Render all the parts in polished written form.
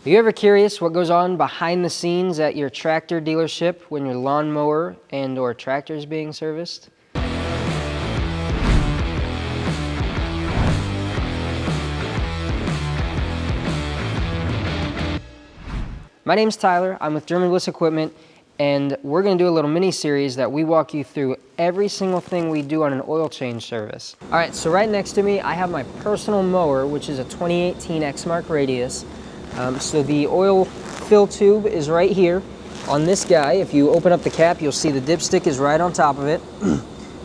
Are you ever curious what goes on behind the scenes at your tractor dealership when your lawnmower and or tractor is being serviced? My name's Tyler, I'm with German-Bliss Equipment, and we're going to do a little mini-series that we walk you through every single thing we do on an oil change service. Alright, so right next to me I have my personal mower, which is a 2018 Exmark Radius. So the oil fill tube is right here on this guy. If you open up the cap, you'll see the dipstick is right on top of it.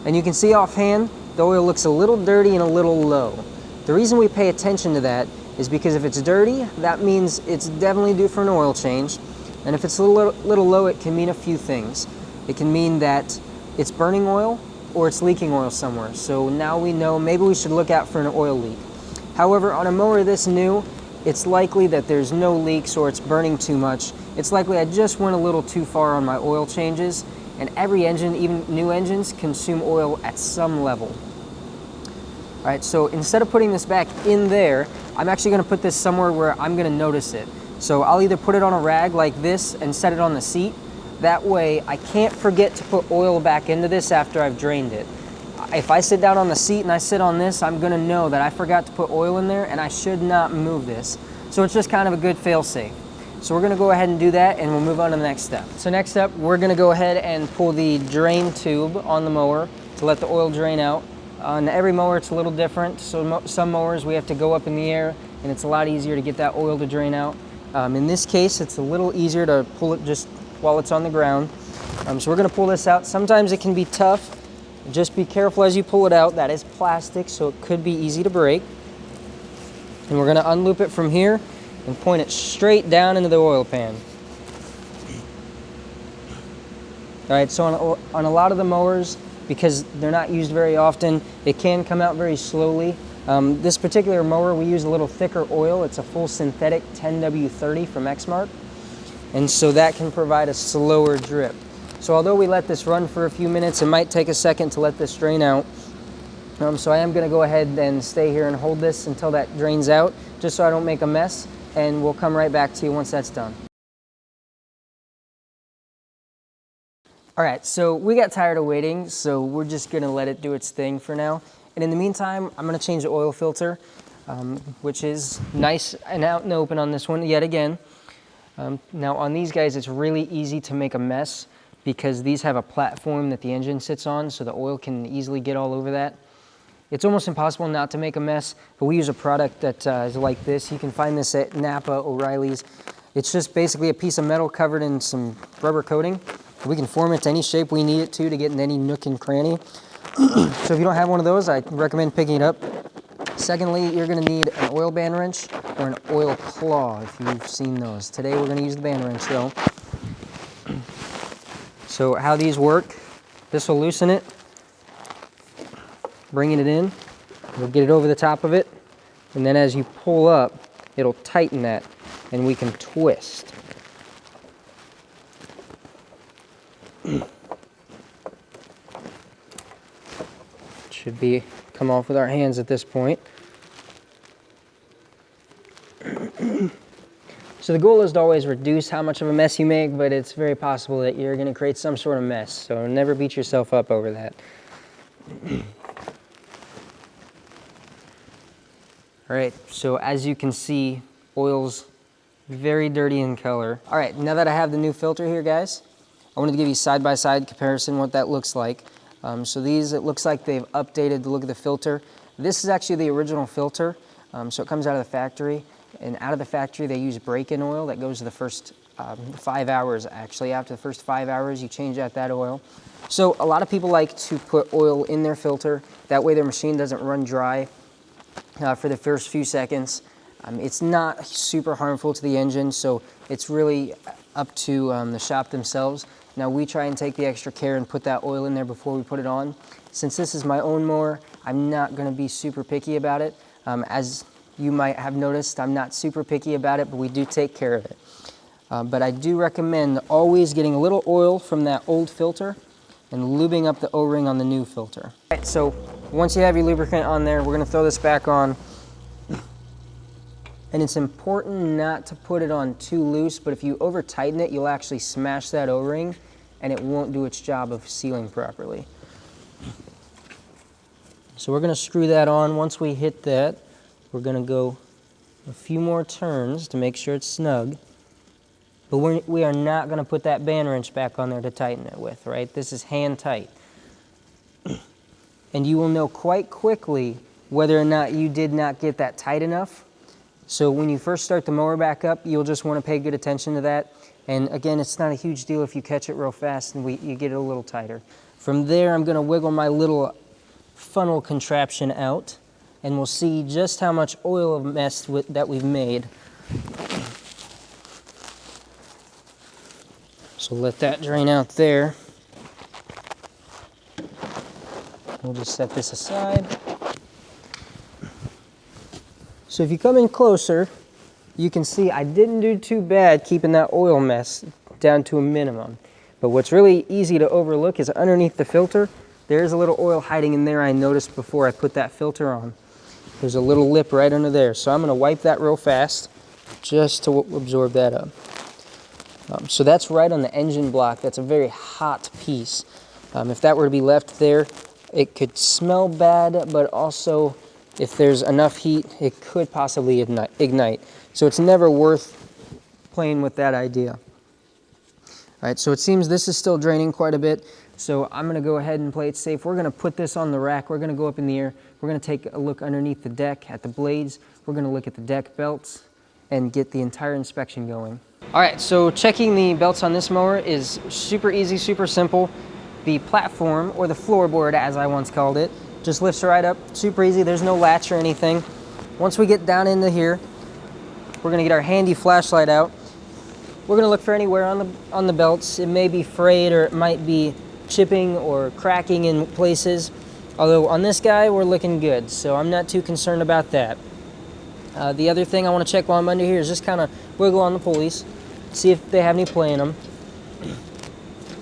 And you can see offhand, the oil looks a little dirty and a little low. The reason we pay attention to that is because if it's dirty, that means it's definitely due for an oil change. And if it's a little low, it can mean a few things. It can mean that it's burning oil or it's leaking oil somewhere. So now we know maybe we should look out for an oil leak. However, on a mower this new, it's likely that there's no leaks or it's burning too much. It's likely I just went a little too far on my oil changes, and every engine, even new engines, consume oil at some level. All right, so instead of putting this back in there, I'm actually gonna put this somewhere where I'm gonna notice it. So I'll either put it on a rag like this and set it on the seat. That way I can't forget to put oil back into this after I've drained it. If I sit down on the seat and I sit on this, I'm gonna know that I forgot to put oil in there and I should not move this. So it's just kind of a good fail-safe. So we're gonna go ahead and do that and we'll move on to the next step. So next up, we're gonna go ahead and pull the drain tube on the mower to let the oil drain out. On every mower it's a little different. So some mowers we have to go up in the air and it's a lot easier to get that oil to drain out. In this case, it's a little easier to pull it just while it's on the ground. So we're gonna pull this out. Sometimes it can be tough. Just be careful as you pull it out. That is plastic, so it could be easy to break. And we're gonna unloop it from here and point it straight down into the oil pan. All right, so on a lot of the mowers, because they're not used very often, it can come out very slowly. This particular mower, we use a little thicker oil. It's a full synthetic 10W30 from Exmark. And so that can provide a slower drip. So although we let this run for a few minutes, it might take a second to let this drain out. So I am gonna go ahead and stay here and hold this until that drains out, just so I don't make a mess, and we'll come right back to you once that's done. All right, so we got tired of waiting, so we're just gonna let it do its thing for now. And in the meantime, I'm gonna change the oil filter, which is nice and out in the open on this one yet again. Now on these guys, it's really easy to make a mess because these have a platform that the engine sits on, so the oil can easily get all over that. It's almost impossible not to make a mess, but we use a product that is like this. You can find this at Napa, O'Reilly's. It's just basically a piece of metal covered in some rubber coating. We can form it to any shape we need it to get in any nook and cranny. So if you don't have one of those, I recommend picking it up. Secondly, you're gonna need an oil band wrench or an oil claw if you've seen those. Today we're gonna use the band wrench though. So how these work, this will loosen it, bringing it in, you'll get it over the top of it, and then as you pull up, it'll tighten that and we can twist. Should be come off with our hands at this point. So the goal is to always reduce how much of a mess you make, but it's very possible that you're going to create some sort of mess. So never beat yourself up over that. All right, so as you can see, oil's very dirty in color. All right, now that I have the new filter here, guys, I wanted to give you side-by-side comparison what that looks like. So these, it looks like they've updated the look of the filter. This is actually the original filter, so it comes out of the factory. And out of the factory, they use break-in oil that goes to the first 5 hours, actually. After the first 5 hours, you change out that oil. So a lot of people like to put oil in their filter. That way their machine doesn't run dry for the first few seconds. It's not super harmful to the engine, so it's really up to the shop themselves. Now we try and take the extra care and put that oil in there before we put it on. Since this is my own mower, I'm not gonna be super picky about it. As you might have noticed, I'm not super picky about it, but we do take care of it. But I do recommend always getting a little oil from that old filter and lubing up the O-ring on the new filter. All right, so once you have your lubricant on there, we're gonna throw this back on. And it's important not to put it on too loose, but if you over tighten it, you'll actually smash that O-ring and it won't do its job of sealing properly. So we're going to screw that on. Once we hit that, we're going to go a few more turns to make sure it's snug. But we are not going to put that band wrench back on there to tighten it with, right? This is hand tight. And you will know quite quickly whether or not you did not get that tight enough. So when you first start the mower back up, you'll just want to pay good attention to that. And again, it's not a huge deal if you catch it real fast and you get it a little tighter. From there, I'm going to wiggle my little funnel contraption out, and we'll see just how much oil mess that we've made. So let that drain out there. We'll just set this aside. So if you come in closer, you can see I didn't do too bad keeping that oil mess down to a minimum. But what's really easy to overlook is underneath the filter, there's a little oil hiding in there I noticed before I put that filter on. There's a little lip right under there. So I'm going to wipe that real fast just to absorb that up. So that's right on the engine block. That's a very hot piece. If that were to be left there, it could smell bad, but also if there's enough heat, it could possibly ignite. So it's never worth playing with that idea. All right, so it seems this is still draining quite a bit. So I'm gonna go ahead and play it safe. We're gonna put this on the rack. We're gonna go up in the air. We're gonna take a look underneath the deck at the blades. We're gonna look at the deck belts and get the entire inspection going. All right, so checking the belts on this mower is super easy, super simple. The platform, or the floorboard as I once called it, just lifts right up, super easy. There's no latch or anything. Once we get down into here, we're gonna get our handy flashlight out. We're gonna look for any wear on the belts. It may be frayed or it might be chipping or cracking in places. Although on this guy, we're looking good, so I'm not too concerned about that. The other thing I wanna check while I'm under here is just kinda wiggle on the pulleys, see if they have any play in them.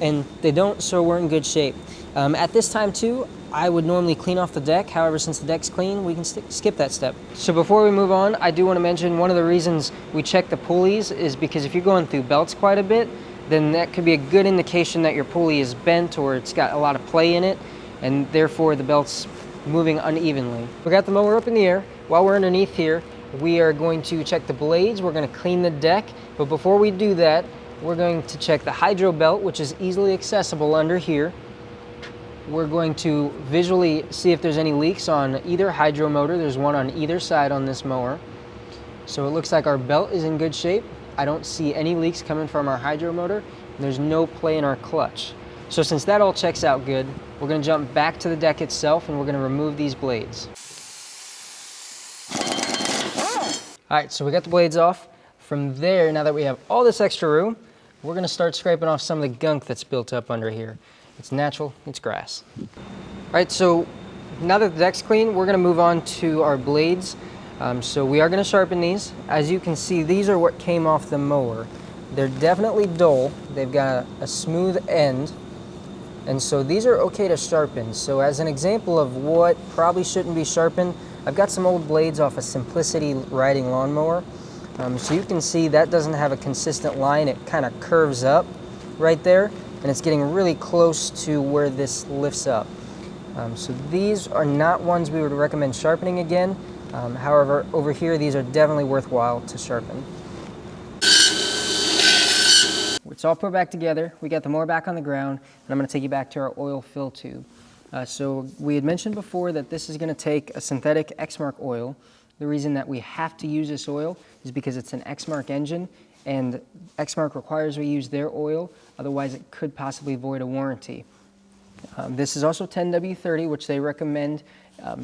And they don't, so we're in good shape. At this time too, I would normally clean off the deck. However, since the deck's clean, we can skip that step. So before we move on, I do want to mention one of the reasons we check the pulleys is because if you're going through belts quite a bit, then that could be a good indication that your pulley is bent or it's got a lot of play in it, and therefore the belt's moving unevenly. We got the mower up in the air. While we're underneath here, we are going to check the blades. We're going to clean the deck, but before we do that, we're going to check the hydro belt, which is easily accessible under here. We're going to visually see if there's any leaks on either hydro motor. There's one on either side on this mower. So it looks like our belt is in good shape. I don't see any leaks coming from our hydro motor. There's no play in our clutch. So since that all checks out good, we're going to jump back to the deck itself and we're going to remove these blades. All right, so we got the blades off. From there, now that we have all this extra room, we're going to start scraping off some of the gunk that's built up under here. It's natural, it's grass. All right, so now that the deck's clean, we're gonna move on to our blades. So we are gonna sharpen these. As you can see, these are what came off the mower. They're definitely dull. They've got a smooth end. And so these are okay to sharpen. So as an example of what probably shouldn't be sharpened, I've got some old blades off a Simplicity riding lawnmower. So you can see that doesn't have a consistent line. It kind of curves up right there. And it's getting really close to where this lifts up. So these are not ones we would recommend sharpening again. However, over here, these are definitely worthwhile to sharpen. It's all put back together. We got the mower back on the ground, and I'm gonna take you back to our oil fill tube. So we had mentioned before that this is gonna take a synthetic Exmark oil. The reason that we have to use this oil is because it's an Exmark engine, and Exmark requires we use their oil, otherwise it could possibly void a warranty. This is also 10W30, which they recommend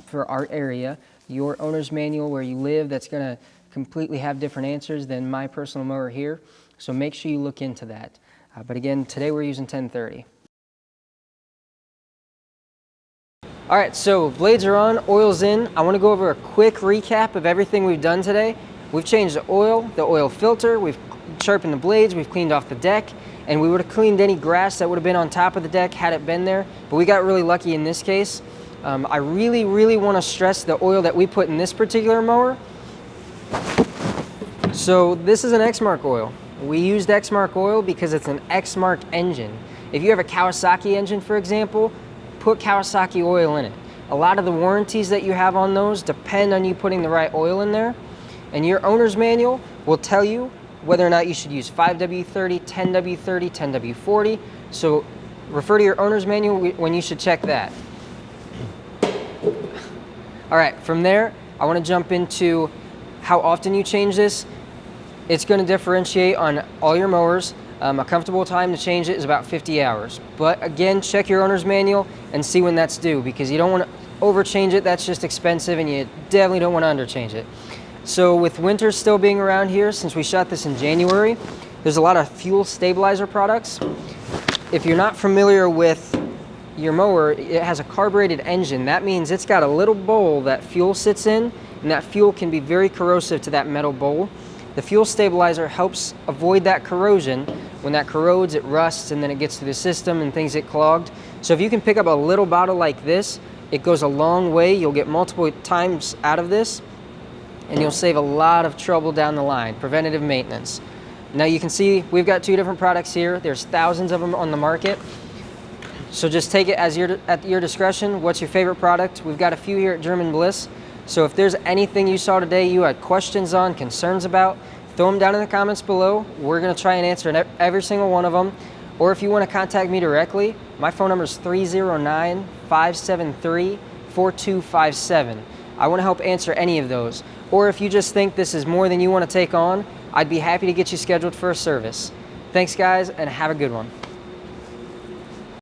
for our area. Your owner's manual where you live, that's gonna completely have different answers than my personal mower here, so make sure you look into that. But again, today we're using 1030. All right, so blades are on, oil's in. I wanna go over a quick recap of everything we've done today. We've changed the oil filter, we've sharpened the blades, we've cleaned off the deck, and we would have cleaned any grass that would have been on top of the deck had it been there, but we got really lucky in this case. I really want to stress the oil that we put in this particular mower So this is an X-Mark oil. We used X-Mark oil because it's an X-Mark engine. If you have a Kawasaki engine, for example, put Kawasaki oil in it. A lot of the warranties that you have on those depend on you putting the right oil in there. And your owner's manual will tell you whether or not you should use 5W30, 10W30, 10W40. So refer to your owner's manual when you should check that. All right, from there, I want to jump into how often you change this. It's going to differentiate on all your mowers. A comfortable time to change it is about 50 hours. But again, check your owner's manual and see when that's due, because you don't want to overchange it. That's just expensive, and you definitely don't want to underchange it. So with winter still being around here, since we shot this in January, there's a lot of fuel stabilizer products. If you're not familiar with your mower, it has a carbureted engine. That means it's got a little bowl that fuel sits in, and that fuel can be very corrosive to that metal bowl. The fuel stabilizer helps avoid that corrosion. When that corrodes, it rusts, and then it gets to the system and things get clogged. So if you can pick up a little bottle like this, it goes a long way. You'll get multiple times out of this, and you'll save a lot of trouble down the line. Preventative maintenance. Now you can see we've got two different products here. There's thousands of them on the market. So just take it as at your discretion. What's your favorite product? We've got a few here at German-Bliss. So if there's anything you saw today you had questions on, concerns about, throw them down in the comments below. We're gonna try and answer every single one of them. Or if you wanna contact me directly, my phone number is 309-573-4257. I wanna help answer any of those. Or if you just think this is more than you wanna take on, I'd be happy to get you scheduled for a service. Thanks guys, and have a good one.